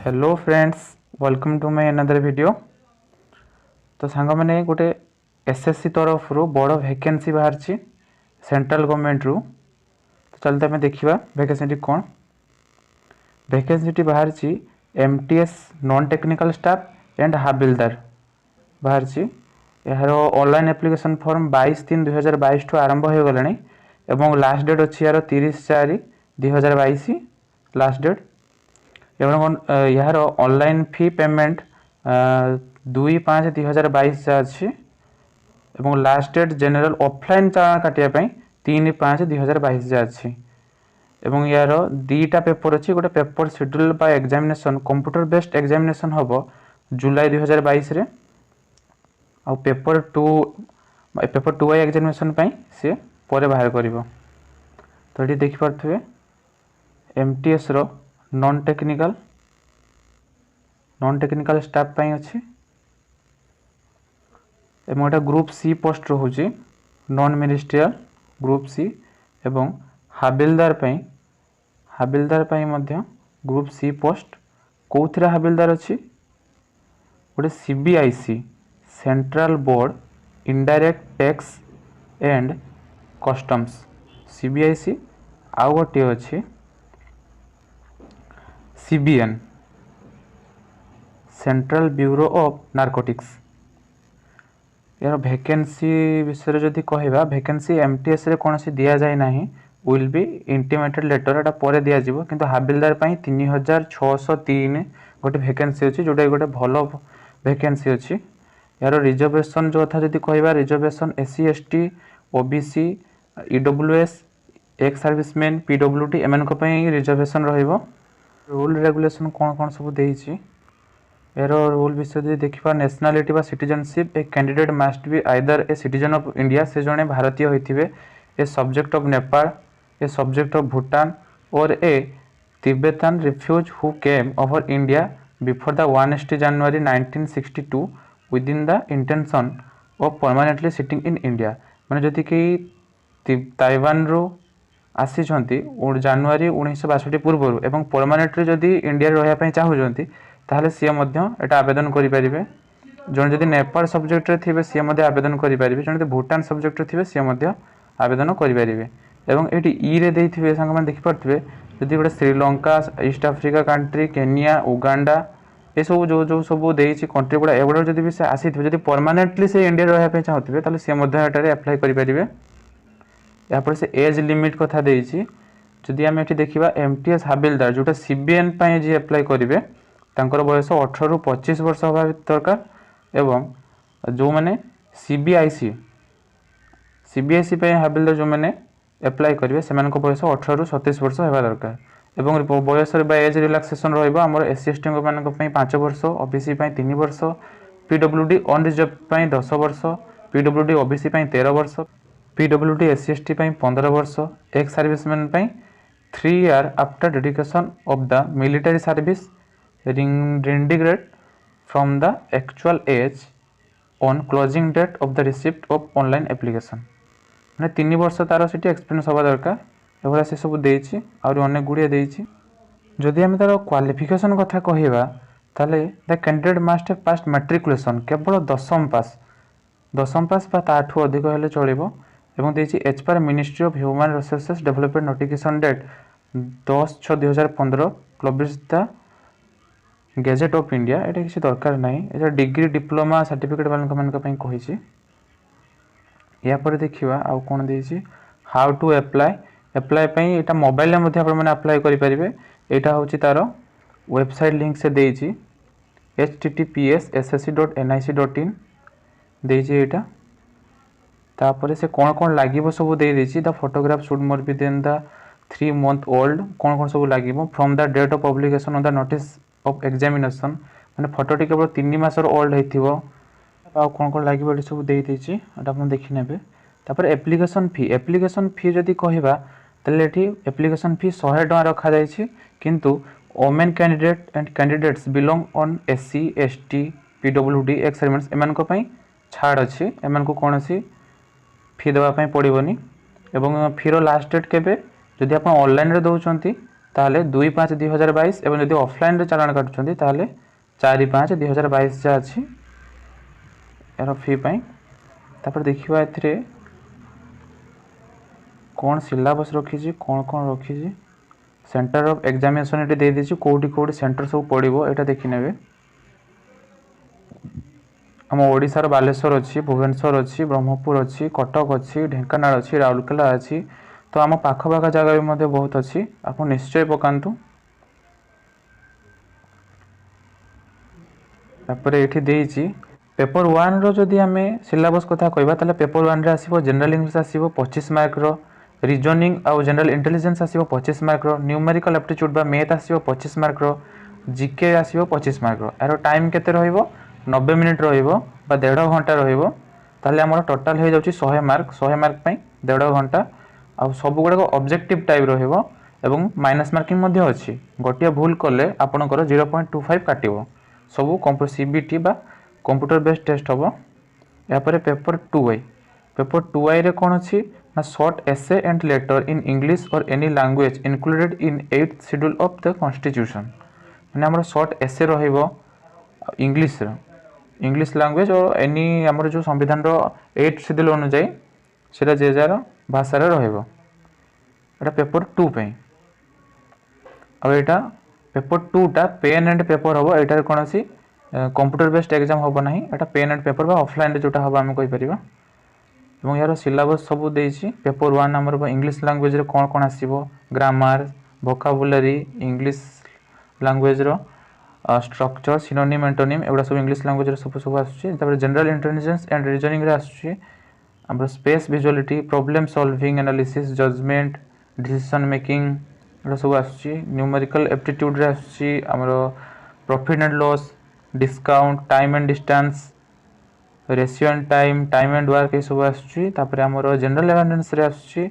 Hello friends, welcome to my another video. तो song मैंने गोटे एसएससी तरफ रू बड़ वैकेंसी बाहर सेंट्रल गवर्नमेंट रू। तो चलते आम देखा वैकेंसी कौन। वैकेंसी बाहर MTS non technical staff and havildar बाहर। यार ऑनलाइन एप्लिकेशन फॉर्म 22/3/2022 ठू आरंभ हो गलानी एवं लास्ट डेट अच्छी यार 30/4/2022 लास्ट डेट। एवं यार ऑनलाइन फी पेमेंट 2/5/2022 अच्छी एवं लास्ट डेट जनरल ऑफलाइन चालान काटापी 3/5/2022 अच्छी। एवं यार दीटा पेपर अच्छी। गोटे paper schedule by examination computer based examination हम जुलाई 2022 रे। आ पेपर 2 एग्जामिनेशन सी पर बाहर कर। तो ये देखिपे एमटीएस रो नॉन टेक्निकल स्टाफ अच्छी एवं एटा ग्रुप सी पोस्ट रोचे नॉन मिनिस्ट्रियल ग्रुप सी एवं हाबिलदार ग्रुप सी पोस्ट कौन हाबिलदार अच्छी गोटे CBIC central board indirect tax and customs CBIC आउ गोटे अच्छी CBN central bureau of narcotics. यार वैकेंसी विषय जदि कहवा वैकेंसी एमटीएस रे कौन सी दिया जाए ना विल बी इंटीमेटेड लेटर एटा पर दिया जिवो। किंतु हाबिलदार 3603 गोटे वैकेंसी अच्छी जोटा गोटे भल वैकेंसी अच्छी। यार रिजर्वेशन जो था जदि कहवा reservation SC ST OBC EWS ex serviceman PWD एम रिजर्वेशन रहिबो। रूल रेगुलेशन कौन कौन सब देइछि यार रूल विषय देखा nationality citizenship a candidate must be either a citizen of India से जड़े भारतीय होते a subject of Nepal a subject of Bhutan और a Tibetan refugee who came over India before the 1 January 1962 within the intention of permanently sitting in India. माने जदि कि Taiwan रो आसी जानुरी 1962 पूर्व एवं परमानेंटली जदि इंडिया रहा चाहूँगी ताहले सी एटा आवेदन करें। जन जदि नेपाल सब्जेक्ट थे सी आवेदन करें। जन भूटान सब्जेक्ट थे सी आवेदन करें। एवं ये रे देइथिबे सांग माने देखिपारथिबे जदि गोटे Sri Lanka east Africa country Kenya Uganda ये सब जो सब देइछि कंट्री गुड़ा एगुड़ा जदि भी से आसीथिबे जदि परमानेंटली से इंडिया रहा चाहूथिबे ताहले सी एटारे अप्लाई करें। यापर से एज लिमिट कथा देइछि जदि आम ये देखा एमटीएस हाबिलदार जोटा सीबीएन जी अप्लाई करेंगे तांकर बयस 18 ରୁ 25 वर्ष होगा दरकार। एवं जो मैंने सीबीआईसी हाबिलदार जो मैंने अप्लाई करेंगे से बयस 18 ରୁ 37 वर्ष होगा दरकार। एवं बयस एज रिलैक्सेशन रही एससी एसटी 5 वर्ष ओबीसी 3 वर्ष पीडब्ल्यूडी अनरिजर्व 10 वर्ष पीडब्ल्यूडी ओबीसी 13 वर्ष पीडब्ल्यूडी एससी एसटी 15 वर्ष ex serviceman 3 years after dedication of the military service rendered from the actual age on closing date of the receipt of online application। मैंने 3 वर्ष तार से experience हवा दरकार एभला से सब देइछि और अनेक गुड़िया देइछि। जदि आम तार क्वालिफिकेशन कथा कहवा ताले the candidate must have pass matriculation केवल 10th पास बा ताठू अधिक हेले चलिबो। एवं देइछि as per ministry of human resources development notification date 10/6/2015 publish the gazette of India. ये किसी दरकार ना ये डिग्री डिप्लोमा सर्टिफिकेट वालों कही। यापर देखा आउ कौन देइछि हाउ टू अप्लाई यहाँ मोबाइल में अप्लाई करेंगे। यहाँ हूँ तार वेबसाइट लिंक से देइछि https://ssc.nic.in देइछि यहाँ तापर से कौन कौन लगे सब देइछि the photograph should more be then the 3 month old कौन कौन सब लगे from the date of publication of the notice of examination मैंने फोटोटी केवल 3 मासर ओल्ड होइथिबो आ कौन कौन लगे सब दे देइछि एटा अपन देखि नेबे। तापर एप्लिकेशन फी जदि कहबा तले एठी एप्लिकेशन फी 100 टका रखा जाइछि। किंतु women candidate and candidates belong on SC ST PWD x servicemen एमान को पई छाड़ अछि एमान को कोनोसी फी देवा पई पड़िबोनी। एवं फीर लास्ट डेट केबे जदि आप ऑनलाइन रे दउचंती ताहले 2/5/2022 एवं जदि ऑफलाइन रे चालान काटुछंती ताहले 4/5/2022 जा अछि यार फी पई। तापर देखिबा एथिरे कौन सिलेबस रखी छी कौन रखी छी सेंटर ऑफ एग्जामिनेशन एटी दे दी छी कोठी सेंटर सब पड़िबो एटा देखि नेबे। हम ओडिशार बालेश्वर अच्छी भुवनेश्वर अच्छी ब्रह्मपुर अच्छी कटक अच्छी ढेंकानाल अच्छी राउरकेला अच्छी तो आम पाखपाख जगह भी बहुत अच्छी आप निश्चय पकातु। तापर ये देती पेपर 1 रो जदि आम सिलेबस कथा कहबा ताले पेपर 1 रे आसीबो जनरल इंग्लिश आसीबो 25 मार्क रो रीजनिंग आउ जनरल इंटेलिजेंस आसीबो 25 मार्क रो न्यूमेरिकल एप्टीट्यूड बा मैथ आसीबो 25 मार्क रो जीके आसीबो 25 मार्क रो यार टाइम केते रहइबो 90 मिनिट रहइबो बा 1.5 घंटा रहइबो ताले हमर टोटल हो जाउची 100 मार्क पई 1.5 घंटा आ सब गुडा ऑब्जेक्टिव टाइप रहइबो एवं माइनस मार्किंग मध्ये अछि गोटिया भूल करले आपनकर 0.25 काटिबो सब सीबीटी बा कंप्यूटर बेस्ड टेस्ट हबो। या पर पेपर 2i रे कोन अछि ना short essay and letter in English or any language included in 8th schedule of the constitution माने हमर शॉर्ट एसे रहइबो इंग्लिश लैंग्वेज और एनी हमर जो संविधान रो 8th शेड्यूल अनुसार सेटा जे जार भाषा रे रहइबो एटा पेपर 2 पे। अब एटा पेपर 2 टा पेन एंड पेपर हबो एटा कोन अछि कंप्यूटर बेस्ड एग्जाम हबो नाही एटा पेन एंड पेपर बा ऑफलाइन रे जोटा हबो हम कहि परिबा एवं यार सिलेबस सब देछि। पेपर 1 हमर इंग्लिश लैंग्वेज रे कोन आसीबो ग्रामर वोकाबुलरी इंग्लिश लैंग्वेज रो स्ट्रक्चर सिनोनिम एंटोनिम एवडा सब इंग्लिश लैंग्वेज रे सब आछी। तापर जनरल इंटेलिजेंस एंड रीजनिंग रे आछी हमर space visuality problem solving analysis judgment decision making एवडा सब आछी। न्यूमेरिकल एप्टीट्यूड रे आछी हमर profit and loss discount time and distance ratio and time and work ये सब आछी। तापर हमर जनरल अवेयरनेस रे आछी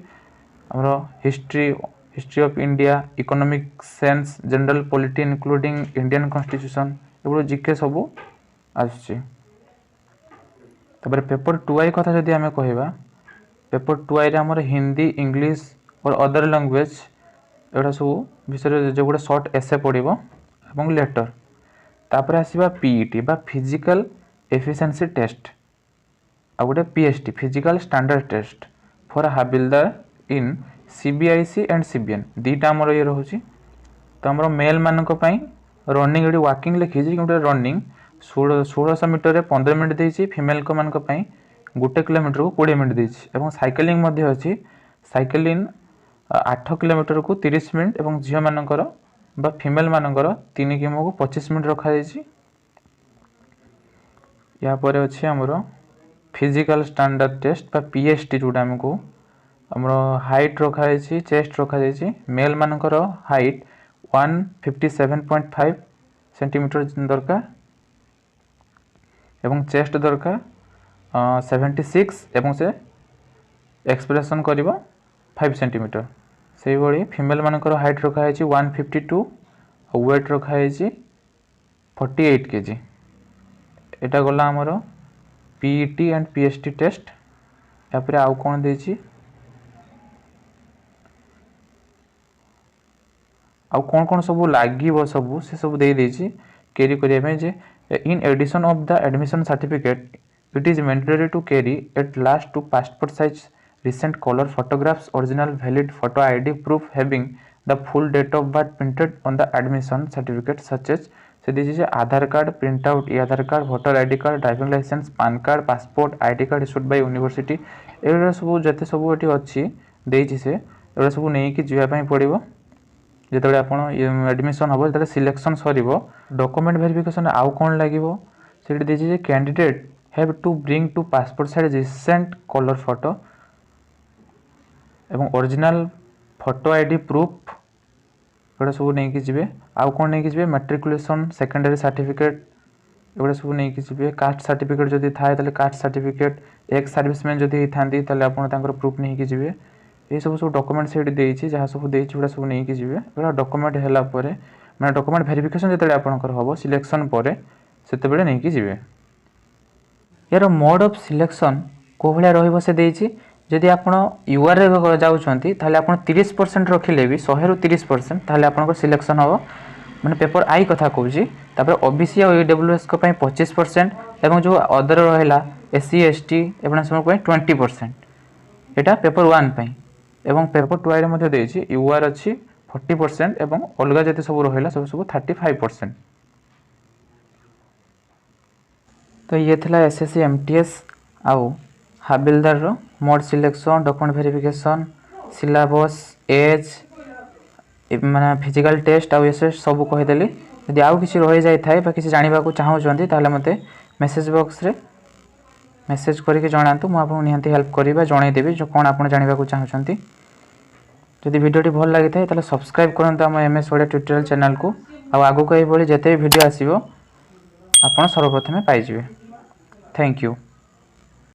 हमर history of India economic sense general polity including Indian constitution एवडो जीके सब आछी। तापर पेपर 2i कथा जदि आमे कहिबा पेपर 2i रे हमर हिंदी इंग्लिश और अदर लैंग्वेज एवडा सब विषय जो गुडा शॉर्ट एसे पडिबो एवं लेटर। तापर आसीबा पीईटी बा फिजिकल एफिशिएंसी टेस्ट आ गुडे PST physical standard test for havildar in CBIC and CBN दीटा हमर ये रहउची। तो हमर मेल मानक पई रनिंग एडी वॉकिंग लिखि जे गुडे रनिंग 1600 मीटर रे 15 मिनिट देछि फीमेल को मानक पई 1 किलोमीटर को 20 मिनिट देछि एवं साइक्लिंग मध्ये अछि साइक्लिंग 8 किलोमीटर को 30 मिनिट एवं झियो मानकर बा फीमेल मानकर 3 किलो को 25 मिनिट रखा जाइछि। या परे अछि हमरो फिजिकल स्टैंडर्ड टेस्ट बा पीएसटी जोटा हमको हमरो हाइट रखा जाइछि चेस्ट रखा जाइछि मेल मानकर हाइट 157.5 सेंटीमीटर दरकार एवं चेस्ट दरकार 76 एवं से एक्सप्रेशन करिवो 5 सेंटीमीटर से भली फीमेल मानकर हाइट रखा है 152 और वेट रखा है 48 केजी। एटा गला हमर पीईटी एंड पीएसटी टेस्ट। या पर आउ कोन देछि आउ कोन सब लागिवो सब से सब दे देछि कैरी करिया में जे in addition of the admission certificate it is mandatory to carry at last to passport size recent color photographs original valid photo id proof having the full date of birth printed on the admission certificate such as say this Aadhaar card print out e Aadhaar card voter ID card driving license PAN card passport ID card issued by university एवडा सब जते सब eighty अछि देछि से एवडा सब नै कि जिया पई पड़िबो जेतबे आपण एडमिशन हबो जेतबे सिलेक्शन सरीबो डॉक्यूमेंट वेरिफिकेशन आउ कोन लागिवो सेठी देछि जे candidate have to bring two passport size recent colour photo एवं ओरिजिनल फोटो आईडी प्रूफ एवडा सब नै कि जिवे आउ कोन नै कि जिवे मैट्रिकुलेशन सेकेंडरी सर्टिफिकेट एवडा सब नै कि जिवे कास्ट सर्टिफिकेट जदी थाए तले कास्ट सर्टिफिकेट एक्स सर्विसमैन जदी थांदी तले आपण तांकर प्रूफ नै कि जिवे ये सब सब डॉक्यूमेंट सेठी देछि जहा सब देछि एवडा सब नै कि जिवे एवडा डॉक्यूमेंट हैला परे माने डॉक्यूमेंट वेरिफिकेशन जेतले आपनकर हबो सिलेक्शन परे सेते बेले नै कि जिवे। यार मोड ऑफ सिलेक्शन को भलिया रहइबो से देछि जदि आपण यूआर रे जाउछंती ताहले आपण 30% रखिले भी 100 रु 30% ताहले आपण सिलेक्शन हो माने पेपर आई कथा कहूँ तापर ओबीसी और ईडब्ल्यूएस को 25% एवं जो अदर रहा एससी एसटी एवं सब 20% एटा पेपर 1 पई एवं पेपर 2 रे मध्ये देछि यूआर अछि 40% एवं अलगा जति सब रहिला सब 35%। तो ये थिला एसएससी एमटीएस आउ हाबिलदार रो mode selection document verification syllabus age माने फिजिकल टेस्ट आउ एस सब कहीदेली। यदि आउ किसी रही जाए था किसी जानवा चाहूँगी ताहले मते मेसेज बॉक्स रे मेसेज करके जनातु मु आपको निहांती हेल्प करिबा जनईदेवी जो कौन आप जानवा चाहूँगी। जदि वीडियोटी भल लगी था ताहले सब्सक्राइब करंतु हम एमएस ओडिया ट्यूटोरियल चैनल को आगु को ये जिते भी वीडियो आसीबो आपण सर्वप्रथमे पाइजिबे। Thank you.